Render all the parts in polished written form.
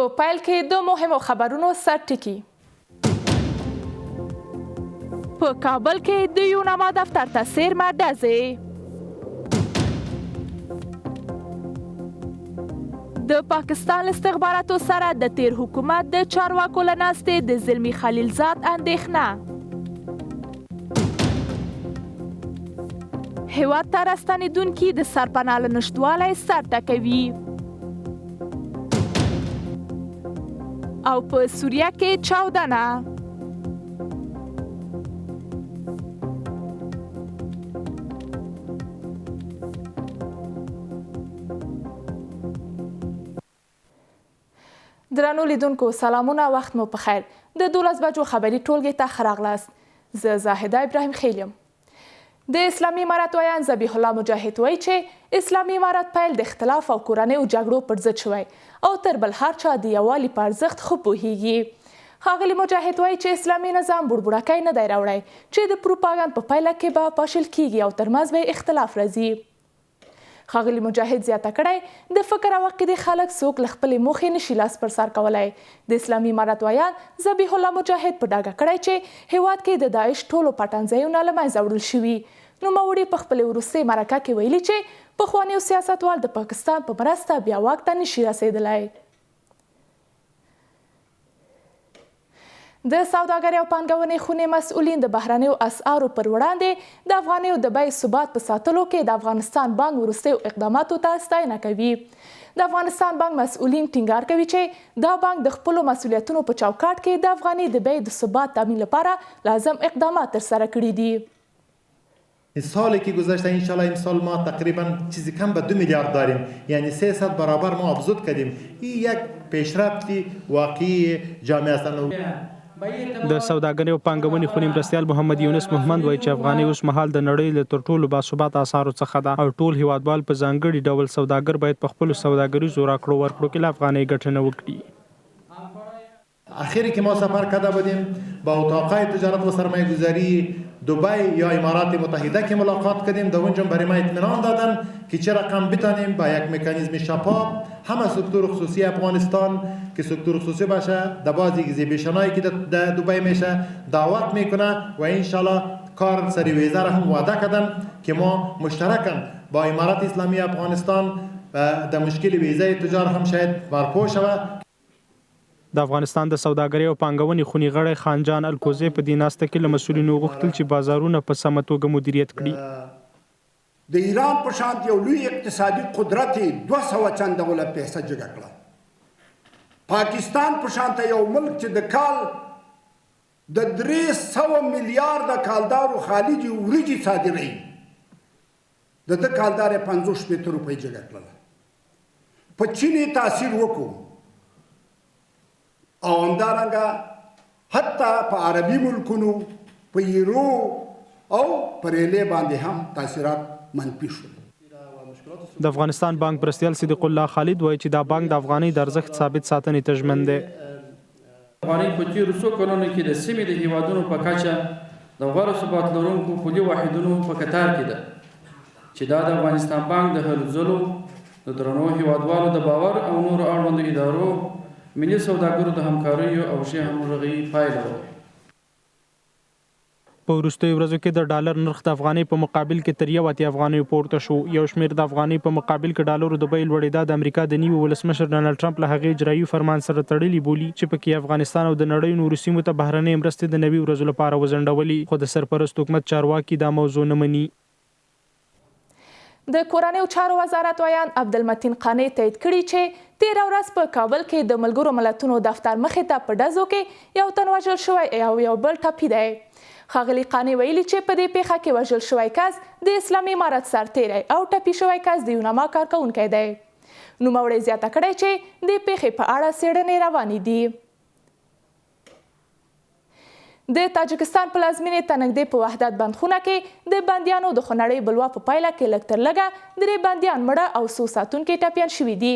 په پیل کې د مهمو خبرونو سر ټکي. په کابل کې د یوناما دفتر ته څیرمه ډزې. د پاکستان استخباراتو سره د تیر حکومت د چارواکو له ناستې د زلمي خلیلزاد اندېښنه. هېواد ته راستنېدونکي د سرپناه له نشتوالی سر ټکوي. او په سوریه کې چاودنه. درنو لیدونکو سلامونه، وخت مو په خیر. د 12 بجو خبري ټولګې ته ښه راغلاست. زه زاهده ابراهیم خیل یم. د اسلامي امارت ویان ذبیح الله مجاهد وایي چې اسلامي امارت پیل د اختلاف او کورنیو جګړو پر ضد شوی او تر بل هر چا د یووالي په ارزښت ښه پوهیږي. ښاغلي مجاهد وایي چې اسلامي نظام بوړبوړکی نه دی راوړی چې د پروپاګند په پایله کې به پاشل کیږي او ترمنځ به اختلاف راځي. ښاغلي مجاهد زیاته کړی د فکر او عقیدې خلک څوک له خپلې موخې نشي لاس پر سر کولی. د اسلامي امارت ویان ذبیح الله مجاهد په ډاګه کړی چې هیواد کې د داعش ټولو پټنځایونه له منځه وړل شوي. نوموړي په خپلې وروستۍ مرکه کې ویلي چې پخوانیو سیاستوال د پاکستان په مرسته بیا واک ته نشي رسېدلی. د سوداګرۍ او پانګونې خونې مسؤلین د بهرنیو اسعارو پر وړاندې د افغانیو د بیې ثبات په ساتلو کې د افغانستان بانک وروستیو اقداماتو ته ستاینه کوي. د افغانستان بانک مسؤلین ټینګار کوي چې دا بانک د خپلو مسؤلیتونو په چوکاټ کې د افغاني د بیې د ثبات تامین لپاره لازم اقدامات ترسره کړي دي. سالی که گذشته انشالله امسال ما تقریبا چیزی کم به 2 میلیارد داریم، یعنی 300 برابر ما افزود کردیم. این یک پیشرفتی واقعی جامعه است. د سوداګرۍ او پانګونې خونې مرستیال محمد یونس محمد وایي چې افغانۍ اوس مهال د نړۍ له تر ټولو باثباته اسعارو څخه ده او ټول هیوادوال په ځانګړي ډول سوداګر باید په خپلو سوداګریزو راکړو ورکړو کې له افغانۍ ګټنه وکړي. اخیری که ما سفر کرده بودیم با اتاقای تجارت و سرمایه گذاری دبی یا امارات متحده که ملاقات کردیم، در اونجا برای ما اطمینان دادن که چه رقم بتانیم با یک مکانیزم شفاف همه سکتور خصوصی افغانستان که سکتور خصوصی باشه در بعضی اگزیبیشنایی که در دبی میشه دعوت میکنه و انشالله کار سری ویزه را هم وعده کردن که ما مشترکاً با امارات اسلامی افغانستان در مشکل ویزه تجار هم شاید برپا شود. د افغانستان د سوداګرۍ او پانګونې خونې غړی خانجان الکوزی په دې ناسته کې له مسؤلینو وغوښتل چې بازارونه په سمه توګه مدیریت کړي. د ایران په شان یو لوی اقتصادي قدرت 200 چنده ولا پیسې جګه کړه. پاکستان په شان یو ملک چې د کال د 300 میلیارډ کالدارو خالدي وریجې صادروي، د کالدار 50 روپۍ جګه کړه. په چین تاثیر وکړو او همدارنګه حتی په عربي ملکونو په یورو او په ریلې باندې هم تاثیرات منفي شول. د افغانستان بانک مرستیال صدیق الله خالد وایي چې دا بانک د افغانۍ د ارزښت ثابت ساتنې ته ژمن دی. افغانۍ په تېرو څو کلونو کې د سیمې د هیوادونو په کچه د غوره ثبات لرونکو پولي واحدونو په کتار کې ده چې دا د افغانستان بانک د هلو ځلو د درنو هیوادوالو د باور او نورو اړوندو ادارو ملي سوداګرو د همکاریو او ښې همغږۍ پایله وه. په وروستیو ورځو کې د ډالر نرخ د افغانۍ په مقابل کې تر 1 افغانۍ پورته شو. یو شمېر د افغانۍ په مقابل کې ډالرو د بیې لوړېدا د امریکا د نیوي ولسمشر ډانلډ ټرمپ له هغې اجرایي فرمان سره تړلي بولي چې پکې افغانستان او د نړۍ نورو سیمو ته بهرنۍ مرستې د 90 ورځو لپاره وځنډولي، خو د سرپرست حکومت چارواکي دا موضوع نه مني. د کورنیو چارو وزارت ویان عبدالمتین قانع تایید کړي چې تېره ورځ په کابل کې د ملګرو ملتونو دفتر مخې ته په ډزو کې یو تن وژل شوی او یو بل ټپي دی. ښاغلي قانع ویلي چې په دې پیښه کې وژل شوی کس د اسلامي امارت سرتیری او ټپي شوی کس د یوناما کارکوونکی دی. نوموړی زیاته کړی چې د پیښې په اړه څېړنې روانې دي. د تاجکستان پلازمینې ته نږدې په وحدت بندخونه کې د بندیانو د خونړۍ بلوا په پایله کې لږ تر لږه 3 بندیان مړه او څو ساتونکي ټپیان شوي دي.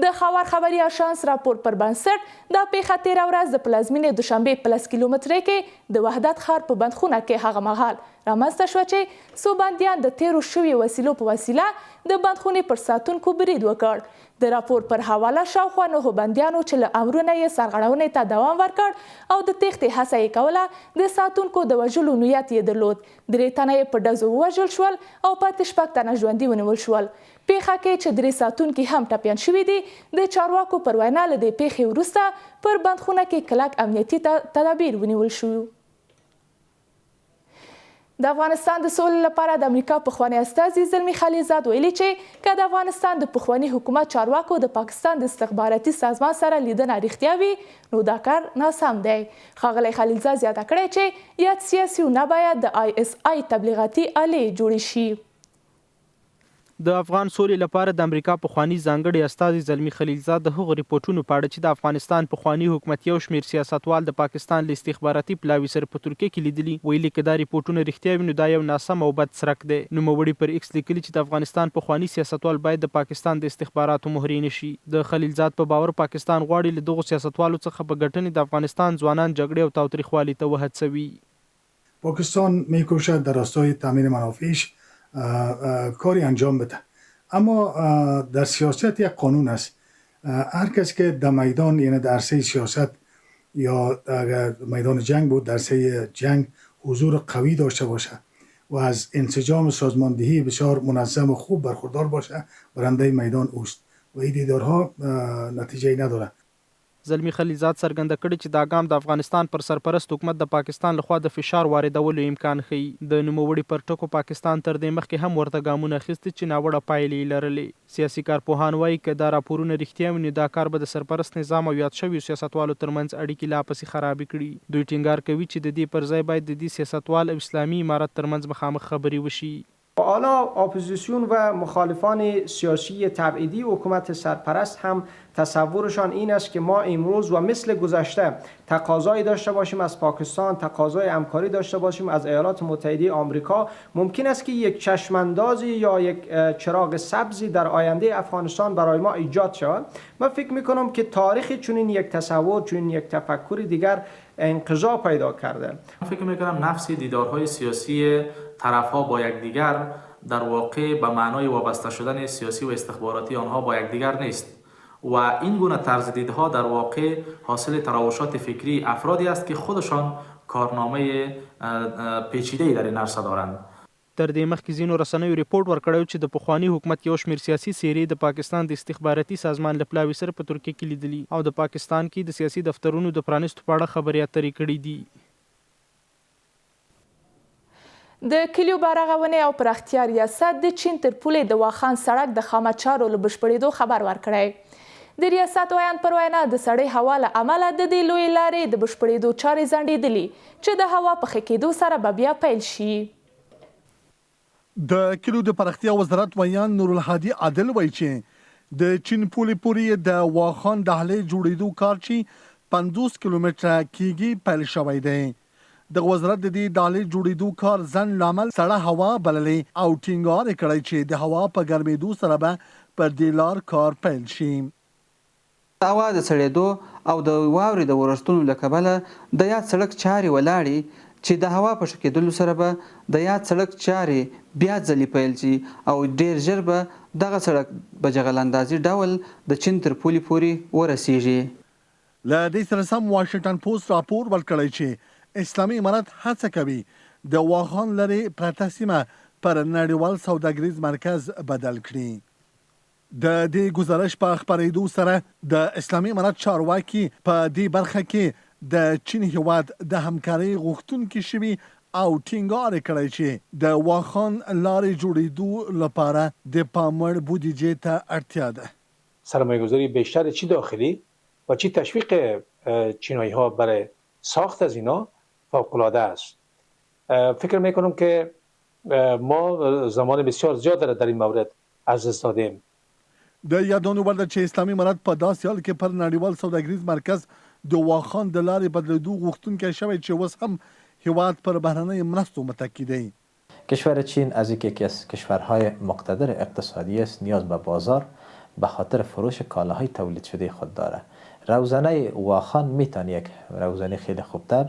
د خبر خبري آژانس راپور پر بنسټ دا پیښه تېره ورځ د پلازمینې دوشنبې په 10 کیلومترۍ کې د وحدت ښار په بندخونه کې هغه مهال رامنځته شوه چې څو بندیان د تیرو شویو وسیلو په وسیله د بندخونې پر ساتونکو برید وکړ. د راپور پر حواله شاوخوا 9 بندیانو چې له امرونه یې سرغړونې ته دوام ورکړ او د تېښتې هڅه یې کوله د ساتونکو د وژلو نیت یې درلود. 3 تنه یې په ډزو ووژل شول او پاتې 6 تنه ژوندي ونیول شول. پیښه کې چې 3 ساتونکي هم ټپیان شوي دي. د چارواکو پر وینا له دې پیښې وروسته پر بندخونه کې کلک امنیتي تدابیر ونیول شوي. د افغانستان د سولې لپاره د امریکا پخوانی استازي زلمي خلیلزاد ویلي چې که د افغانستان د پخواني حکومت چارواکو د پاکستان د استخباراتي سازمان سره لیدنه رښتیا وي نو دا کار ناسم دی. ښاغلی خلیلزاد زیاته کړې چې یاد سیاسیونه باید د ISI تبلیغاتي آلې جوړې شي. د افغان سولې لپاره د امریکا پخوانی ځانګړي استازي زلمي خلیلزاد د هغو ریپورټونو په اړه چې د افغانستان پخوانی حکومت یو شمېر سیاستوال د پاکستان له استخباراتي پلاوي سره په ترکیه کې لیدلي ویلي که دا ریپورټونه رښتیا وي نو دا یو ناسم او بد څرک دی. نوموړي پر ایکس لیکلي چې د افغانستان پخوانی سیاستوال باید د پاکستان د استخباراتو مهرې نشي. د خلیلزاد په باور پاکستان غواړي له دغو سیاستوالو څخه په ګټنې د افغانستان ځوانان جګړې او تاوتریخوالي ته وهڅوي. پاکستان میکوشد در راستای تامین منافعش کاری انجام بده، اما در سیاست یک قانون است. هر کس که در میدان یعنی در عرصه سیاست یا اگر میدان جنگ بود در عرصه جنگ حضور قوی داشته باشه و از انسجام سازماندهی بسیار منظم و خوب برخوردار باشه برنده میدان اوست و این دیدارها نتیجه نداره. زلمي خلیلزاد څرګنده کړې چې دا ګام د افغانستان پر سرپرست حکومت د پاکستان لخوا د فشار واردولو امکان ښیي. د نوموړي پر ټکو پاکستان تر دې مخکې هم ورته ګامونه اخیستي چې ناوړه پایلې یې لرلې. سیاسي کارپوهان وایي که دا راپورونه رښتیا وي نو دا کار به د سرپرست نظام او یاد شویو سیاستوالو ترمنځ اړیکې لا پسې خرابې کړي. دوی ټینګار کوي چې د دې پر ځای باید د دې سیاستوال او اسلامي امارت ترمنځ مخامخ خبري وشي. حالا اپوزیسیون و مخالفان سیاسی تبعیدی حکومت سرپرست هم تصورشان این است که ما امروز و مثل گذشته تقاضایی داشته باشیم از پاکستان، تقاضای همکاری داشته باشیم از ایالات متحده آمریکا. ممکن است که یک چشماندازی یا یک چراغ سبزی در آینده افغانستان برای ما ایجاد شود. من فکر میکنم که تاریخ چنین یک تصور، چنین یک تفکر دیگر انقضا پیدا کرده. فکر میکنم نفس دیدارهای سیاسی طرفها با یکدیگر در واقع به معنای وابسته شدن سیاسی و استخباراتی آنها با یکدیگر نیست و این گونه طرز دیدها در واقع حاصل تراوشات فکری افرادی است که خودشان کارنامه پیچیده‌ای در این عرصه دارند. تر دې مخکې ځینو رسنیو ریپورټ ورکړی چې د پخواني حکومت یو شمېر سیاسي څېرې د پاکستان د استخباراتي سازمان له پلاوي سره په ترکیه کې لیدلي او د پاکستان کې د سیاسي دفترونو د پرانیستو په اړه خبرې اترې کړي دي. د کلیو بارغونې او پراختیا ریاست د چین تر پولې د واخان سړک د خامه چارو له بشپړېدو خبر ورکړی. د ریاست ویان پر وینا د سړې هوا له امله د دې لویې لارې د بشپړېدو چارې ځنډېدلي چې د هوا په ښه کېدو سره به بیا پیل شي. د کلیو د پراختیا وزارت ویان نورالهادي عادل وایي چې د چین پولې پورې د واخان دهلې جوړېدو کار چې 50 کیلومتره کېږي پیل شوی دی. د وزارت د دې دهلې جوړېدو کار ځنډ لامل سړه هوا بللې او ټینګار یې کړی چې د هوا په ګرمېدو سره به پر دې لار کار پیل شي. هوا د سړېدو او د واورې د ورستونو له کبله د یاد سړک چارې ولاړې چې د هوا په ښه کېدلو سره به د یاد سړک چارې بیا ځلې پیل شي او ډېر ژر به دغه سړک په جغل اندازي ډول د چین تر پولې پورې ورسیږي. له دې سره سم واشنګټن پوسټ راپور ورکړی چې اسلامي امارت هڅه کوي د واخان لرې پرته سیمه پر نړیوال سوداګریز مرکز بدل کړي. د دې گزارش په خبرېدو سره د اسلامي امارت چارواکي په دې برخه کې د چین هیواد د همکارۍ غوښتونکي شوي او ټینګار کړی چې د واخان لارې جوړېدو لپاره د پاموړ بودجې ته اړتیا ده. سرمایه‌گذاری بیشتر چی داخلی و چی تشویق چینایی‌ها برای ساخت از اینا فوق‌العاده است. فکر میکنم که ما زمان بسیار زیاد در این مورد از دست دادیم. د یادونو وړ ده چې اسلامي امارت په داسې حال کې پر نړیوال سوداګریز مرکز د واخان د لارې بدلېدو غوښتونکی شوی چې اوس هم هیواد پر بهرنۍ مرستو متکی دی. کشور چین از یکی از کشورهای مقتدر اقتصادی است نیاز به بازار به خاطر فروش کالاهای تولید شده خود داره. روزانه واخان میتونه یک روزانه خیلی خوبتر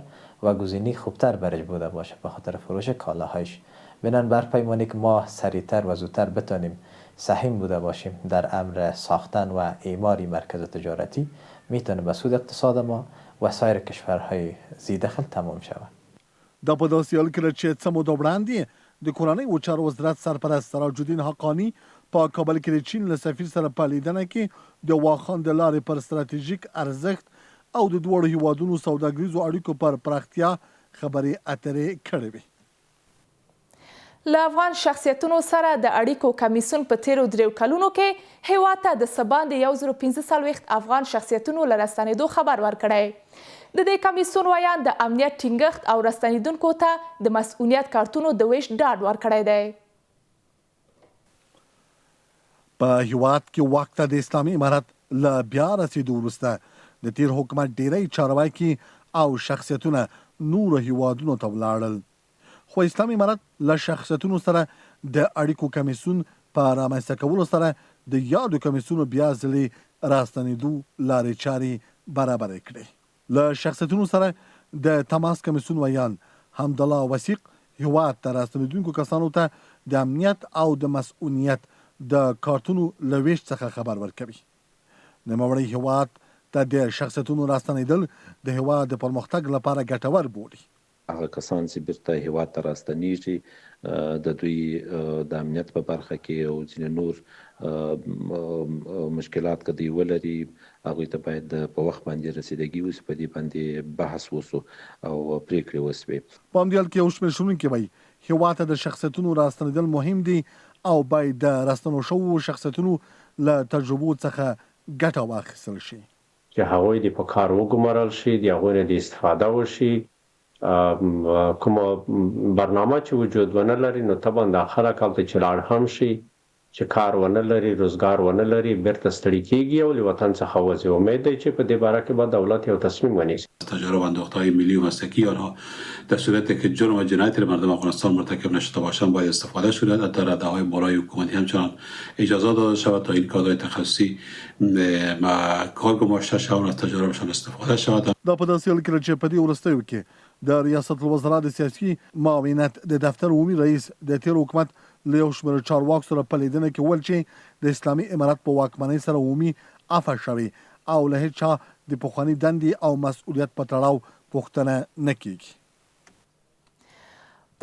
و گزینی خوبتر برش بوده باشه به خاطر فروش کالاهایش. بنان بر پیمانی که ما سریعتر و زودتر بتانیم سهیم بوده باشیم در امر ساختن و اعماری مرکز تجارتی، میتونه به سود اقتصاد ما و سایر کشورهای زیدخل تمام شود. دا په داسې حال کې چې څه موده وړاندې د کورنیو چارو وزارت سرپرست سراجالدین حقانی په کابل کې د چین له سفیر سره په لیدنه کې د واخان د لارې پر ستراتیژیک ارزښت او د دواړو هیوادونو سوداګریزو اړیکو پر پراختیا خبرې اترې کړې وې. له افغان شخصیتونو سره د اړیکو کمیسیون په تیرو 3 کلونو کې هیواد ته د څه باندې 145 افغان شخصیتونو له راستنېدو خبر ورکړی. د دې کمیسیون ویان د امنیت ټینګښت او راستنېدونکو ته د مسؤلیت کارتونو د ویش ډاډ ورکړی دی. په هیواد کې واک ته د اسلامي امارت له بیا رسېدو وروسته د تیر حکومت ډیری چارواکي او شخصیتونه نورو هیوادونو ته ولاړل. خو اسلامي امارت له شخصیتونو سره د اړیکو کمیسیون په رامنځته کولو سره د یادو کمیسیونو بیا ځلې راستنېدو لارې چارې برابرې کړې. له شخصیتونو سره د تماس کمیسیون ویان حمدالله وثیق هیواد ته راستنېدونکو کسانو ته د امنیت او د مسؤلیت د کارتونو له ویش څخه خبر ورکوي. نوموړی هیواد ته د شخصیتونو راستنېدل د هیواد د پرمختګ لپاره ګټور بولي. هغه کسان چې بیرته هیواد ته راستنیږي د دوی د امنیت په برخه کې او ځینې نور مشکلات که دوی ولري هغوی ته باید په وخت باندې رسیدګي وسي، په دې باندې بحث وسو او پریکړې وسوي. په همدې حال کې یو شمېر شنونکي وایي هیواد ته د شخصیتونو راستنېدل مهم دي او باید د راستنو شوو شخصیتونو له تجربو څخه ګټه واخیستل شي. چې هغوی دې په کار وګمارل شي، د هغوی نه د استفاده وشي. کومه برنامه چې وجود ونه لري نو طبعا د خلک هلته چې لاړ هم شي چې کار ونه لري، روزگار ونه لري، بیرته ستړي کیږي او له وطن څخه وځي. امید دی چې په دې باره کې به دولت یو تصمیم ونیسي. تجارب اندوخته‌های ملی و مسلکی آنها در صورتی که جرم و جنایتی را مردم افغانستان مرتکب نشده باشند باید استفاده شده. در رده‌های بالای حکومتی همچنان اجازه داده شود تا این کادرهای تخصصی کار گماشته شوند از تجاربشان استفاده شود. دا په داسې حال کې چې په دې وروستیو کې د ریاست الوزرا د سیاسي معاونت د دفتر عمومي رئیس د تیر حکومت له یو شمېر چارواکو سره په لیدنه کې وویل چې د اسلامي امارت په واکمنۍ سره عمومي عفو شوې او له هیڅ چا د پخواني دندې او مسؤلیت په تړاو پوښتنه نه کیږي.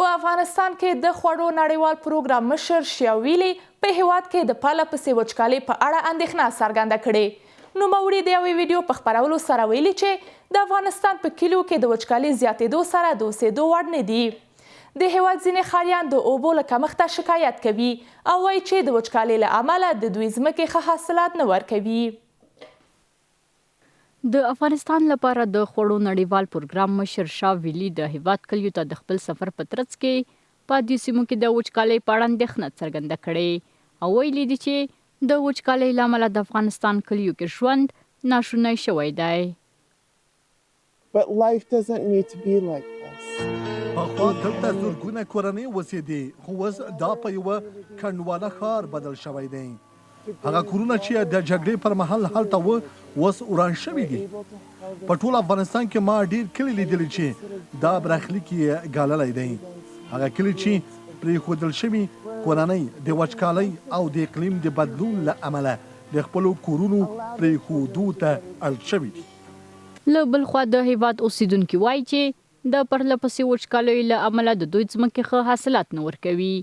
په افغانستان کې د خوړو نړیوال پروګرام مشر شیاویلی په هیواد کې د پرله پسې وچکالۍ په اړه اندېښنه څرګنده کړې. نوموړي د یوې ویډیو په خپرولو سره ویلي چې د افغانستان په کلیو کې د وچکالۍ زیاتېدو سره د اوسېدو وړ نه دي. د هیواد ځینې ښاریان د اوبو له کمښته شکایت کوي او وایي چې د وچکالۍ له امله د دوی ځمکې ښه حاصلات نه ورکوي. د افغانستان لپاره د خوړو نړیوال پروګرام مشر شاویلی د هیواد کلیو ته د خپل سفر په ترڅ کې په دې سیمو کې د وچکالۍ په اړه اندېښنه څرګنده کړې او ویلي دي چې د وچکالۍ له امله د افغانستان کلیو کې ژوند ناشونی شوی دی. But life doesn't need to be like this. پخوا دلته زرګونه کورنۍ اوسېدې خو اوس دا په یوه کنډواله ښار بدل شوی دی. هغه کورونه چې د جګړې پر مهال هلته وو اوس وران شوي دي. په ټول افغانستان کې ما ډېر کلي لیدلي چې دا برخلیک یې ګاللی دی. هغه کلي چې پرېښودل شوي کورنۍ د وچکالۍ او د اقلیم د بدلون له امله د خپلو کورونو پرېښودو ته اړ شوي دي. له بل خوا د هیواد اوسیدونکي وایي چې د پرله پسې وچکالیو له امله د دوی ځمکې ښه حاصلات نه ورکوي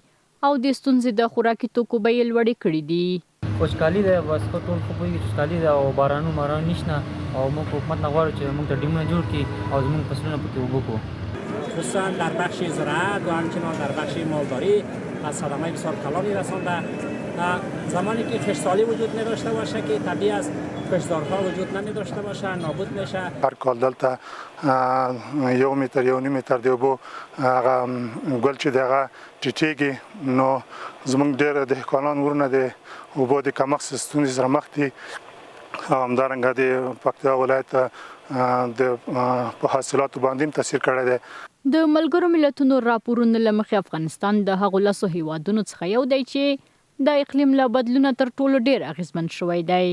او د ستونزې د خوراکي توکو بیې لوړې کړي دي. وچکالي ده بس خو ټول خو پوهېږي چې وچکالي ده او باران نشته او موږ حکومت نه غواړو چې موږ ته ډیمونه جوړ کړي او زموږ فصلونه پکې اوبه کړو. خصوصا در بخش زراعت و همچنان در بخش مالداری از صدمه بسیار کلانی رسانده. زمانی که خشکسالی وجود نداشته باشه که طبیعی است کشتزارها وجود نمی‌داشته باشه نابود میشه. هر کال دلته 1 متر 1.5 متر دی اوبو هغه ګل چې دغه ټیټیږي نو زمونږ ډېر دهقانان ورونه د اوبو د کمښت ستونزې سره مخ دي. همدارنګه د پکتیا ولایت د په حاصلاتو باندې هم تاثیر کړی دی. د ملګرو ملتونو راپورونو له مخې افغانستان د هغو لسو هیوادونو څخه یو دی چې د اقلیم له بدلونه تر ټولو ډېر اغېزمن شوی دی.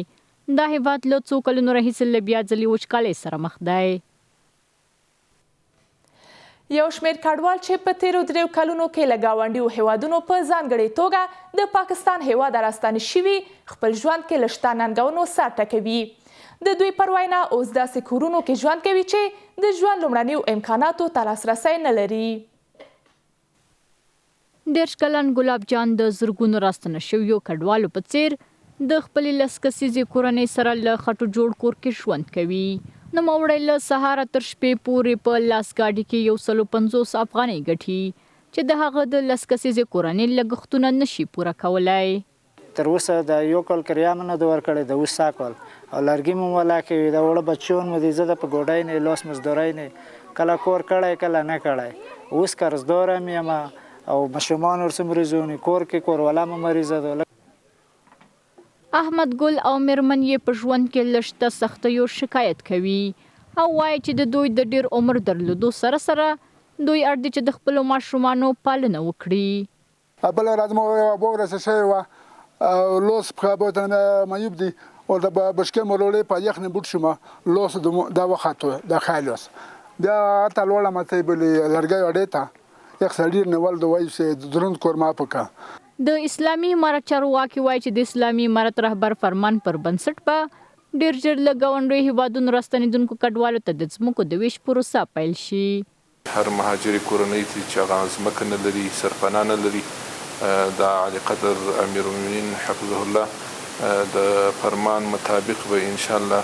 دا هیواد له څو کلونو راهیسې له بیا ځلې وچکالۍ سره مخ دی. یو شمېر کډوال چې په تیرو 3 کلونو کې له ګاونډیو هیوادونو په ځانګړې توګه د پاکستان هیواد راستانه شوي خپل ژوند کې له شته ننګونو سر ټکوي. د دوی پر وینا اوس داسې کورونو کې ژوند کوي چې د ژوند لومړنیو امکاناتو ته لاسرسی نه لري. 10 کلن ګلاب جان د زرګونو راستنه شویو کډوالو په څیر د خپلې لس کسیزې کورنۍ سره له خټو جوړ کور کې ژوند کوي. نوموړی له سهاره تر شپې پورې په لاس ګاډي کې 150 افغانۍ ګټي چې د هغه د لس کسیزې کورنۍ لګښتونه نشي پوره کولی. تر اوسه د یو کال کریا مې نه ده ورکړې، د اوس سا کال او لرګي مې ولا کوي. د وړه بچیون مې د زه د په ګوډۍ نه لاس مزدورۍ نه کله کور کړی کله نه کړی. اوس قرضداره مې یم او ماشومان ورسره مریضونه کور کې کور والا مې مریضه ده. احمد ګل او میرمن یې په ژوند کې له شته سختیو شکایت کوي او وایي چې د دوی د ډیر عمر درلودو سره سره دوی اړ دي چې د خپلو ماشومانو پالنه وکړي. بله ورځ مو یوه اوبه ورسه شوې وه، لوس پښه بوتن معیوب دي او د بشکې مروړې په یخنې بوټ شومه، لوس دا وختو د ښه لوس بیا هلته لوړم ته بلې لرګی اډې ته یخ سړي نول د وایي چې دروند کور ما پکه. د اسلامي امارت چارواکي وایي چې د اسلامي امارت رهبر فرمان پر بنسټ به ډیر ژر له ګاونډیو هیوادونو راستنېدونکو کډوالو ته د ځمکو د ویش پروسه پیل شي. هر مهاجر کورنۍ چې هغه ځمکه نه لري، سرپناه نه لري، د علي قدر امیرالمؤمنین حفظه الله د فرمان مطابق به ان شاء الله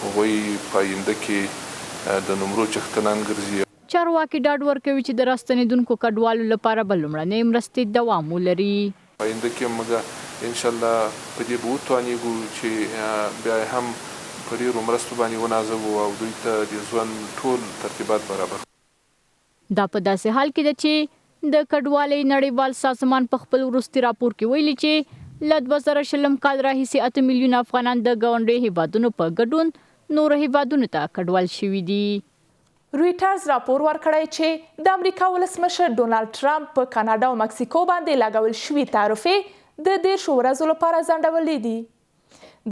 هغوی په آینده کې د نمرو څښتنان ګرځي. چارواکي ډاډ ورکوي چې د راستنېدونکو کډوالو لپاره به لومړنۍ مرستې دوام ولري. په آینده کې موږ ان شاء الله په دې به وتوانېږو چې بیا هم په ډېرو مرستو باندې ونازوو او دوی ته د ژوند ټول ترتیبات برابر. دا په داسې حال کې ده چې د کډوالۍ نړیوال سازمان په خپل وروستي راپور کې ویلي چې له 2020 کال راهیسې 8 میلیونه افغانان د ګاونډیو هیوادونو په ګډون نورو هیوادونو ته کډوال شوي دي. رویټرز راپور ورکړی چې د امریکا ولسمشر ډونالډ ټرمپ په کاناډا او مکسیکو باندې لګول شوي تعرفې د 10 ورځو لپاره ځنډولې دي.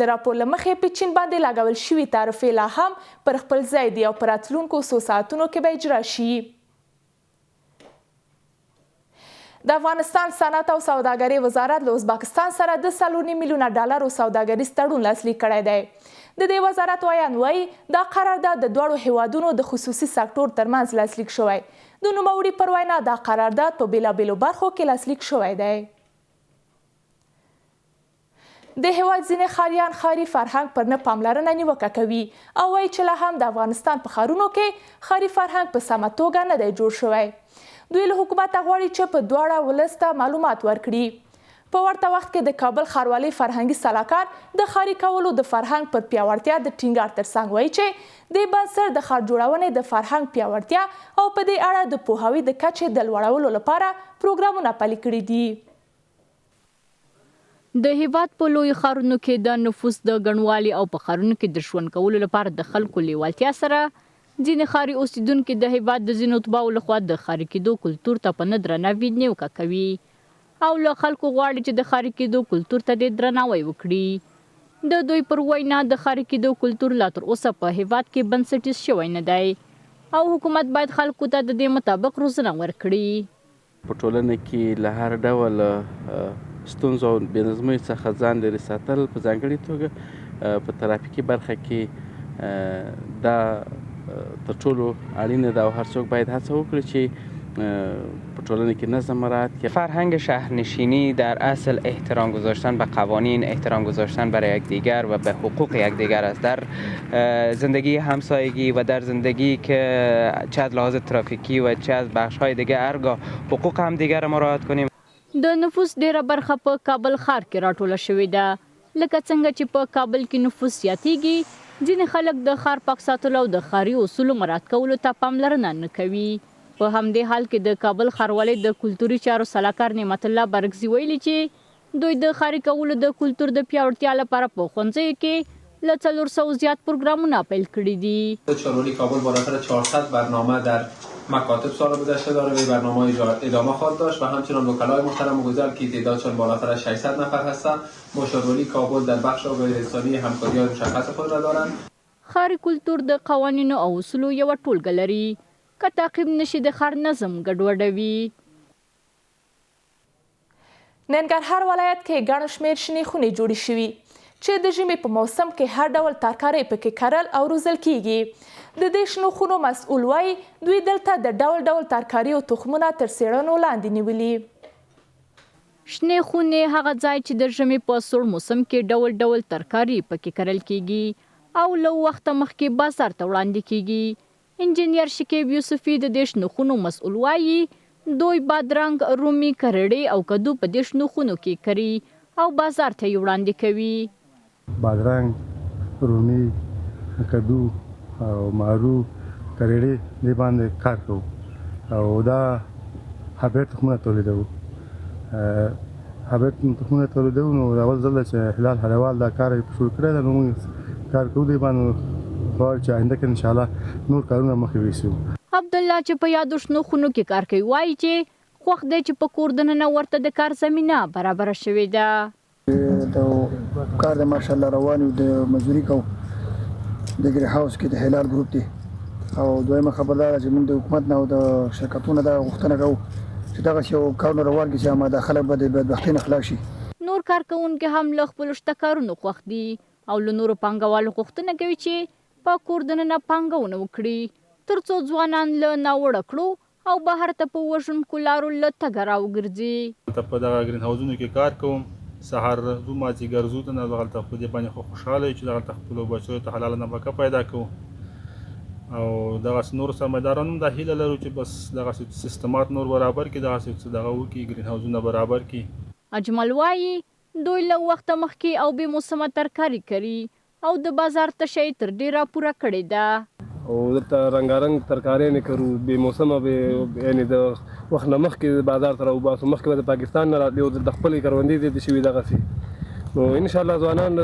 د راپور له مخې په چین باندې لګول شوي تعرفې لا هم پر خپل ځای دي او په راتلونکو څو ساعتونو کې به اجرا شي. د افغانستان صنعت او سوداګرۍ وزارت له ازبکستان سره د 4.5 میلیونه ډالرو سوداګریز تړون لاسلیک کړی دی. د دې وزارت ویان وایي دا قرارداد د دواړو هیوادونو د خصوصي سکتور ترمنځ لاسلیک شوی. د نوموړي پر وینا دا قرارداد په بیلابیلو برخو کې لاسلیک شوی دی. د هیواد ځینې ښاریان ښاري فرهنګ پر نه پاملرنه نیوکه کوي او وایي چې لا هم د افغانستان په ښارونو کې ښاري فرهنګ په سمه توګه نه دی جوړ شوی. دوی له حکومته غواړي چې په دواړه ولس ته معلومات ورکړي. په ورته وخت کې د کابل ښاروالۍ فرهنګي سلاکار د ښاري کولو د فرهنګ پر پیاوړتیا د ټینګار ترڅنګ وایي چې د بنسټ د ښار جوړونې د فرهنګ پیاوړتیا او په دې اړه د پوهاوي د کچې د لوړولو لپاره پروګرامونه پلي کړي دي. د هیواد په لوی ښارونو کې د نفوس د ګڼوالي او په ښارونو کې د ژوند کولو لپاره د خلکو لیوالتیا سره ځینې ښاري اوسیدونکي د هیواد د ځینو اتباعو لخوا د ښاري کېدو کلتور ته په نه درناوي نیوکه کوي او له خلکو غواړي چې د ښاري کېدو کلتور ته د درناوی وکړي. د دوی پر وینا د ښاري کېدو کلتور لا تر اوسه په هیواد کې بنسټیز شوی نه دی او حکومت باید خلکو ته د دې مطابق روزنه ورکړي. په ټولنه کې له هر ډول ستونزو او بې نظمۍ څخه ځان لرې ساتل، په ځانګړې توګه په ترافیکي برخه کې دا تر ټولو اړینه ده او هر څوک باید هڅه وکړي چې په ټولنه کې نظم مراعات کنه. فرهنگ شهرنشینی در اصل احترام گذاشتن به قوانین، احترام گذاشتن برای یکدیگر و به حقوق یکدیگر است. در زندگی همسایگی و در زندگی که چه از لحاظ ترافیکی و چه از بخش‌های دیگه هرگاه حقوق همدیگر را مراعات کنیم. د نفوس ډیره برخه په کابل ښار کې راټوله شوې ده. لکه څنګه چې په کابل کې نفوس زیاتیږي، ځینې خلک د ښار پاک ساتلو او د ښاري اصولو مراعات کولو ته پاملرنه نه کوي. په همدې حال کې د کابل ښاروالۍ د کلتوري چارو سلاکار نعمت الله برګزي ویلي چې دوی د ښاري کولو د کلتور د پیاوړتیا لپاره په ښوونځیو کې له 400 زیات پروګرامونه پیل کړي دي. چاروالی کابل بالاتر 400 برنامه در مکاتب سال گذشته داره و برنامه ادامه خواهد داشت و همچنان وکلای محترم گذار که تعدادشان بالاتر از 600 نفر هستند. مشاوری کابل در بخش آگاهی رسانی همکاری‌های مشخص خود را دارند. ښاري کلتور د قوانینو او اصولو یوه ټولګه لري. که تعقیب نشي د ښار نظم ګډوډوي. ننګرهار ولایت کې ګڼ شمېر شنې خونې جوړې شوي چې د ژمي په موسم کې هر ډول ترکارۍ پکې کرل او روزل کیږي. د دې شنو خونو مسؤل وایي دوی دلته د ډول ډول ترکاریو تخمونه تر څېړنو لاندې نیولي. شنې خونې هغه ځای چې د ژمي په سوړ موسم کې ډول ډول ترکاري پکې کرل کیږي او له وخته مخکې بازار ته وړاندې کیږي. انجینیر شکیب یوسفي د دې شنو خونو مسؤل وایي دوی بادرنګ، رومي، کرړې او کدو په دې شنو خونو کې کري او بازار ته یې وړاندې کوي. بادرنګ، رومي، کدو او مارو، کرړې دې باندې کار کوو او دا هبرد تخمونه تولیدوو. هبرد تخمونه تولیدوو نو اول ځل چې هلال هروال دا کار یې شروع کړی دی نو موږ کار کوو دې باندې غواړو چې آینده کې انشاءالله نور کارونه مخکې یوسو. عبدالله چې په یادو شنو خونو کې کار کوي وایي چې خوښ دی چې په کور دننه ورته د کار زمینه برابره شوې ده. د کار د ماشاءالله روان یو د مزدوري کوو د ګری هاوس کې د هلال ګروپ دی او دویمه خبر دا چې موږ د حکومت نه او د شرکتونو دا غوښتنه کوو چې دغه یو کارونه روان کړي چې آماده خلک به د بدبختۍ نه خلاص شي. نور کارکوونکي هم له خپلو شته کارونو خوښ دي او له نورو پانګوالو غوښتنه کوي چې په کور دننه پانګونه وکړي تر څو ځوانان له ناوړه کړو او بهر ته په وژونکو لارو له تګه راوګرځي. په دغه ګرین هاوزونو کې کار کوم، سهار ځو مازدیګر ځو ته نه دغلته په دې باندې خوشحاله یو چې دغلته خپلو بچیو ته حلاله نفقه پیدا کوو او دغسې نورو سرمایه‌دارانو هم دا هیله لرو چې بس دغسې سیستمات نور برابر کړي، دغسې دغه وکړي ګرین هاوزونه برابر کړي. اجمل وایي دوی له وخته مخکې او بې موسمه ترکاري کوي او د بازار تشی تر ډیره پوره کړې ده او دلته رنګارنګ ترکارۍ نه کرو بې موسمه یعنې د وخت نه مخکې بازار ته راوباسو. مخکې به د پاکستان نه راتلې او د خپلې کروندې دې شوي دغسې نو انشاءالله ځوانان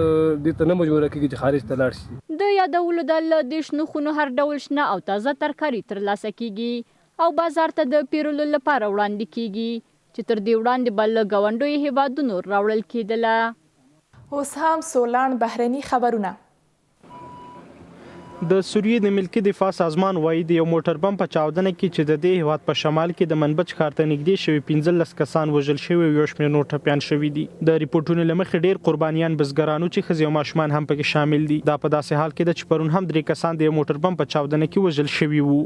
دې ته نه مجبوره کېږي چې خارج ته لاړ شي. د یادولو ده له دې شنو خونو هر ډول شنه او تازه ترکاري ترلاسه کیږي او بازار ته د پیرلو لپاره وړاندې کیږي چې تر دې وړاندې به له ګاونډیو هیوادونو راوړل کېدله. اوس هم سولان بهرني خبرونه. د سوریې د ملکي دفاع سازمان وایي د یو موټر بم په چاودنه کې چې د دې هیواد په شمال کې د منبع ښار ته نږدې شوي 15 کسان وژل شوي او یو شمېر نور ټپیان شوي دي. د ریپورټونو له مخې ډېر قربانیان بزګرانو چې ښځې او ماشومان هم پکې شامل دي. دا په داسې حال کې ده چې پرون هم 3 کسان د یو موټر بم په چاودنه کې وژل شوي وو.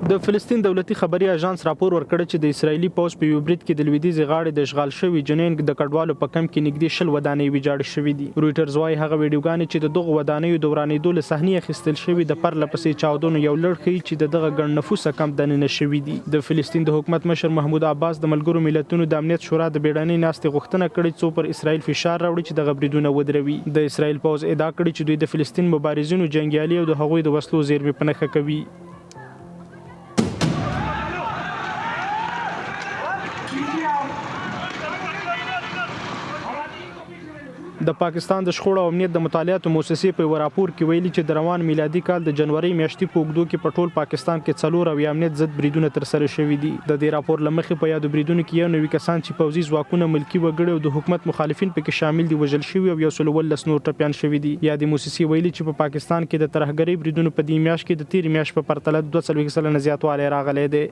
د فلسطین دولتي خبري اژانس راپور ورکړی چې د اسرایلی پوځ په یو برید کې د لویدیځې غاړې د اشغال شوي جنین د کډوالو په کمپ کې نږدې 20 ودانۍ ویجاړې شوي دي. رویټرز وایي هغه ویډیوګانې چې د دغو ودانیو د ورانېدو له صحنې اخیستل شوي د پرله پسې چاودنو یو لړ ښیي چې د دغه ګڼ نفوسه کمپ دننه شوي دي. د فلسطین د حکومت مشر محمود عباس د ملګرو ملتونو د امنیت شورا د بیړنۍ ناستې غوښتنه کړې څو پر اسرائیل فشار راوړي چې دغه بریدونه ودروي. د اسرائیل پوځ ادعا کړې چې دوی د فلسطین مبارزینو جنګیالي او د هغوی د وسلو زیرمې په نښه کوي. د پاکستان د شخړو او امنیت د مطالعاتو موسسې په یو راپور کې ویلي چې د روان میلادي کال د جنوري میاشتې په اوږدو کې په ټول پاکستان کې 4 او امنیت ضد بریدونه ترسره شوي دي. د دې راپور له مخې په یادو بریدونو کې 91 کسان چې پوځي ځواکونه ملکي وګړي او د حکومت مخالفین پکې شامل دي وژل شوي او 119 نور ټپیان شوي دي. یادې موسسې ویلي چې په پاکستان کې د ترهګرۍ بریدونو په دې میاشت کې د تیر میاشت په پرتله 42 سلنه زیاتوالی راغلی دی.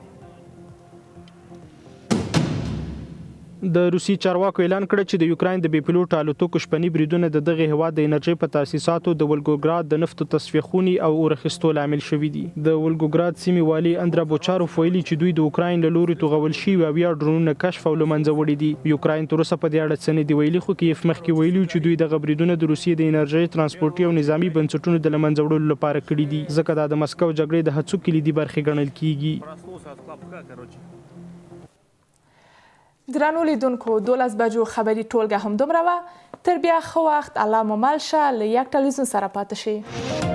د روسي چارواکو اعلان کړ چې د یوکراین د بې پیلوټ الوتکو شپني بریدونه د دغه هیواد د انرژي په تاسیساتو د ولګوګراد د نفتو تصفیه خونې او اورخیستو لامل شوي دي. د ولګوګراد سیمې والي اندرا بوچاروف ویلي چې دوی د اوکراین له لوري توغول شوي او یا ډرونونه کشف او له منځه وړي دي. یوکراین تر اوسه په دې اړه څه نه دي ویلي خو کیف مخکې ویلي چې دوی دغه بریدونه د روسیې د انرژي ترانسپورتي او نظامی بنسټونو د له منځه وړلو لپاره کړي دي ځکه دا د مسکو جګړې د هڅو کلیدي برخې ګڼل کیږي. درنو لیدونکو 12 بجو خبري ټولګه هم دومره وه. تر بیا ښه وخت الله مو مل شه. له یک ټلویزیون سره پاتې شئ.